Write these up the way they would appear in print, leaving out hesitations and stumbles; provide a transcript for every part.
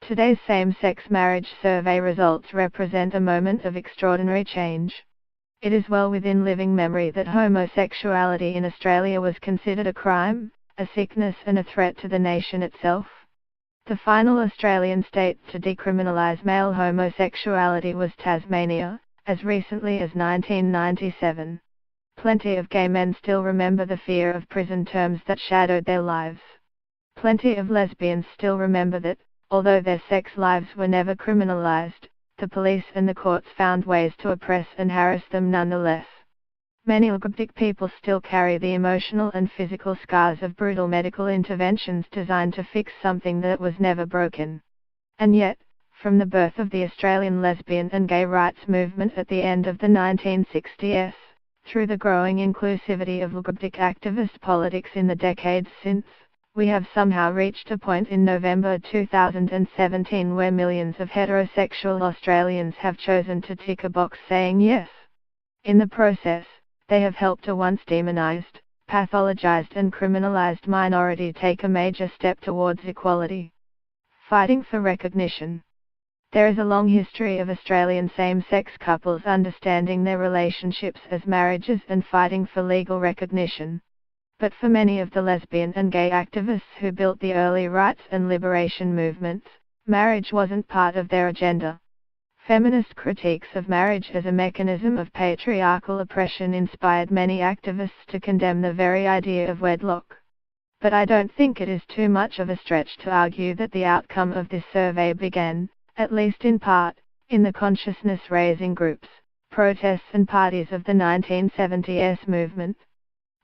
Today's same-sex marriage survey results represent a moment of extraordinary change. It is well within living memory that homosexuality in Australia was considered a crime, a sickness and a threat to the nation itself. The final Australian state to decriminalise male homosexuality was Tasmania, as recently as 1997. Plenty of gay men still remember the fear of prison terms that shadowed their lives. Plenty of lesbians still remember that, although their sex lives were never criminalized, the police and the courts found ways to oppress and harass them nonetheless. Many LGBT people still carry the emotional and physical scars of brutal medical interventions designed to fix something that was never broken. And yet, from the birth of the Australian lesbian and gay rights movement at the end of the 1960s, through the growing inclusivity of LGBT activist politics in the decades since, we have somehow reached a point in November 2017 where millions of heterosexual Australians have chosen to tick a box saying yes. In the process, they have helped a once demonized, pathologized and criminalized minority take a major step towards equality. Fighting for recognition. There is a long history of Australian same-sex couples understanding their relationships as marriages and fighting for legal recognition. But for many of the lesbian and gay activists who built the early rights and liberation movements, marriage wasn't part of their agenda. Feminist critiques of marriage as a mechanism of patriarchal oppression inspired many activists to condemn the very idea of wedlock. But I don't think it is too much of a stretch to argue that the outcome of this survey began, at least in part, in the consciousness-raising groups, protests and parties of the 1970s movement.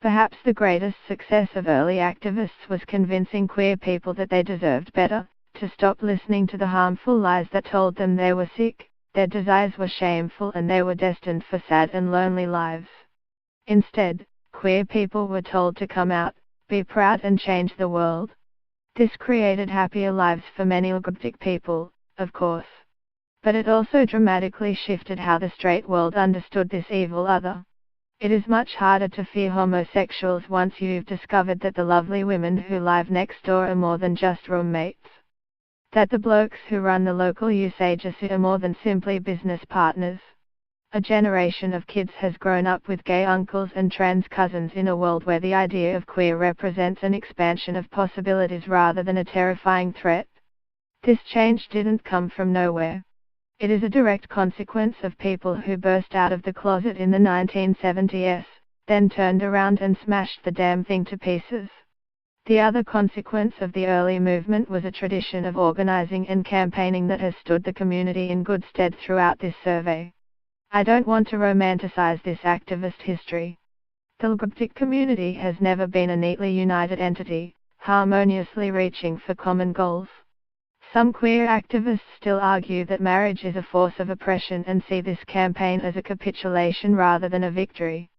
Perhaps the greatest success of early activists was convincing queer people that they deserved better, to stop listening to the harmful lies that told them they were sick, their desires were shameful and they were destined for sad and lonely lives. Instead, queer people were told to come out, be proud and change the world. This created happier lives for many LGBT people, of course. But it also dramatically shifted how the straight world understood this evil other. It is much harder to fear homosexuals once you've discovered that the lovely women who live next door are more than just roommates. That the blokes who run the local youth agency are more than simply business partners. A generation of kids has grown up with gay uncles and trans cousins in a world where the idea of queer represents an expansion of possibilities rather than a terrifying threat. This change didn't come from nowhere. It is a direct consequence of people who burst out of the closet in the 1970s, then turned around and smashed the damn thing to pieces. The other consequence of the early movement was a tradition of organizing and campaigning that has stood the community in good stead throughout this survey. I don't want to romanticize this activist history. The LGBT community has never been a neatly united entity, harmoniously reaching for common goals. Some queer activists still argue that marriage is a force of oppression and see this campaign as a capitulation rather than a victory.